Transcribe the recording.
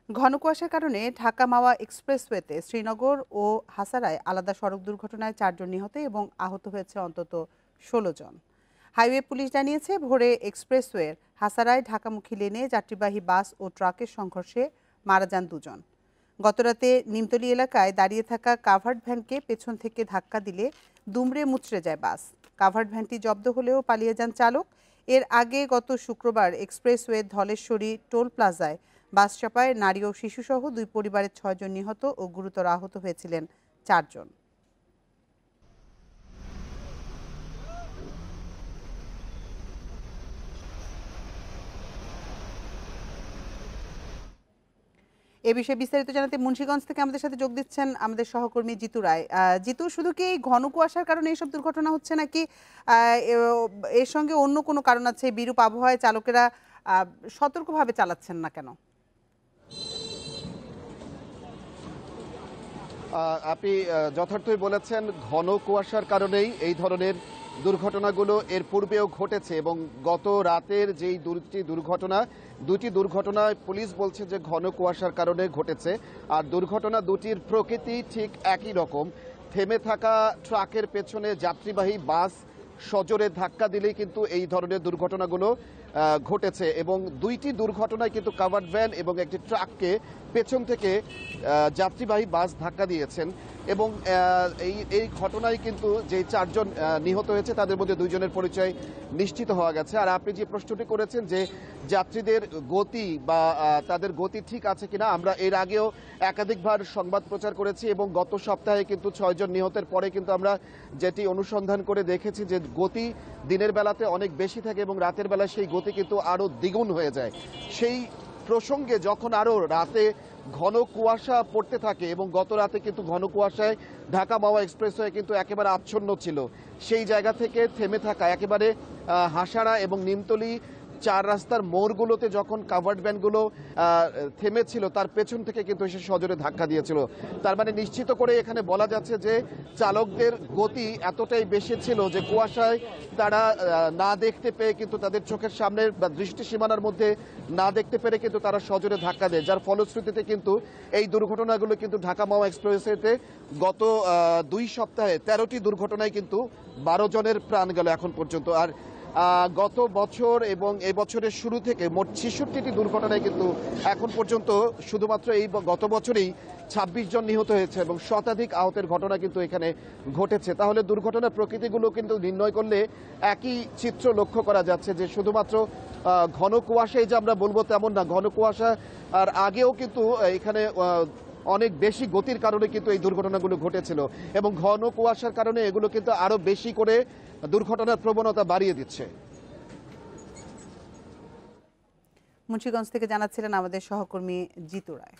ঘন কুয়াশার কারণে ঢাকা মাওয়া এক্সপ্রেসওয়েতে শ্রীনগর ও হাসারায় আলাদা সড়ক দুর্ঘটনায় 4 জন নিহত এবং আহত হয়েছে অন্তত 16 জন। হাইওয়ে পুলিশ জানিয়েছে, ভোরে এক্সপ্রেসওয়ের হাসারায় ঢাকামুখী লেনে যাত্রীবাহী বাস ও ট্রাকের সংঘর্ষে মারা যান 2 জন। গতরাতে নিমতলী এলাকায় দাঁড়িয়ে থাকা কাভার্ড ভ্যানকে পেছন থেকে ধাক্কা দিলে দুমড়ে মুচড়ে যায় বাস। কাভার্ড ভ্যানটি জব্দ হলেও পালিয়ে যান চালক। এর আগে গত শুক্রবার এক্সপ্রেসওয়ে ধলেশ্বরী টোল প্লাজায় বাস চাপায় নারী ও শিশুসহ 2 পরিবারের 6 জন নিহত ও গুরুতর আহত হয়েছিলেন 4 জন। এ বিষয়ে বিস্তারিত জানাতে মুন্সিগঞ্জ থেকে আমাদের সাথে যোগ দিচ্ছেন আমাদের সহকর্মী জিতু রায়। জিতু, শুধু কি এই ঘন কুয়াশার কারণে এইসব দুর্ঘটনা হচ্ছে নাকি এর সঙ্গে অন্য কোনো কারণ আছে? বিরূপ আবহাওয়ায় চালকেরা সতর্কভাবে চালাচ্ছেন না কেন? আপনি যথার্থই বলেছেন, ঘন কুয়াশার কারণেই এই ধরনের দুর্ঘটনাগুলো এর পূর্বেও ঘটেছে এবং গত রাতের যেই দুটি দুর্ঘটনায় পুলিশ বলছে যে ঘন কুয়াশার কারণে ঘটেছে। আর দুর্ঘটনা দুটির প্রকৃতি ঠিক একই রকম। থেমে থাকা ট্রাকের পেছনে যাত্রীবাহী বাস সজোরে ধাক্কা দিলেই কিন্তু এই ধরনের দুর্ঘটনাগুলো ঘটেছে এবং দুইটি দুর্ঘটনায় কিন্তু কাভার্ড ভ্যান এবং একটি ট্রাককে পেছন থেকে যাত্রীবাহী বাস ধাক্কা দিয়েছেন এবং এই ঘটনায় কিন্তু যে 4 জন নিহত হয়েছে তাদের মধ্যে 2 জনের পরিচয় নিশ্চিত হওয়া গেছে। আর আপনি যে প্রশ্নটি করেছেন যে যাত্রীদের গতি বা তাদের গতি ঠিক আছে কিনা, আমরা এর আগেও একাধিকবার সংবাদ প্রচার করেছি এবং গত সপ্তাহে কিন্তু 6 জন নিহতের পরে কিন্তু আমরা যেটি অনুসন্ধান করে দেখেছি যে গতি দিনের বেলাতে অনেক বেশি থাকে এবং রাতের বেলা সেই গতি কিন্তু আরো দ্বিগুণ হয়ে যায়। সেই প্রসঙ্গে যখন আরো রাতে ঘন কুয়াশা পড়তে থাকে এবং গত রাতে কিন্তু ঘন কুয়াশায় ঢাকা মাওয়া এক্সপ্রেসওয়ে কিন্তু একেবারে আচ্ছন্ন ছিল, সেই জায়গা থেকে থেমে থাকা একেবারে হাসারা এবং নিমতলী 4 রাস্তার মোড়গুলোতে যখন কাভার্ড ভ্যানগুলো থেমেছিল তার পেছন থেকে কিন্তু এসে সজোরে ধাক্কা দিয়েছিল। তার মানে নিশ্চিত করে এখানে বলা যাচ্ছে যে চালকদের গতি এতটাই বেশি ছিল যে কুয়াশায় তারা না দেখতে পেয়ে কিন্তু তাদের চোখের সামনের বা দৃষ্টি সীমানার মধ্যে না দেখতে পেরে কিন্তু তারা সজোরে ধাক্কা দেয়, যার ফলশ্রুতিতে কিন্তু এই দুর্ঘটনাগুলো কিন্তু ঢাকা মাওয়া এক্সপ্রেসওয়েতে গত 2 সপ্তাহে 13টি দুর্ঘটনায় কিন্তু 12 জনের প্রাণ গেল এখন পর্যন্ত। আর গত বছর এবং এই বছরের শুরু থেকে মোট 66টি দুর্ঘটনায় কিন্তু এখন পর্যন্ত শুধুমাত্র এই গত বছরেই 26 জন নিহত হয়েছে এবং শতাধিক আহতের ঘটনা কিন্তু এখানে ঘটেছে। তাহলে দুর্ঘটনার প্রকৃতিগুলো কিন্তু নির্ণয় করলে একই চিত্র লক্ষ্য করা যাচ্ছে যে শুধুমাত্র ঘন কুয়াশাই যে আমরা বলবো তেমন না। ঘন কুয়াশা আর আগেও কিন্তু এখানে অনেক বেশি গতির কারণে কিন্তু এই দুর্ঘটনাগুলো ঘটেছিল এবং ঘন কুয়াশার কারণে এগুলো কিন্তু আরো বেশি করে দুর্ঘটনার প্রবণতা বাড়িয়ে দিচ্ছে। মুন্সিগঞ্জ থেকে জানাচ্ছিলেন আমাদের সহকর্মী জিতু রায়।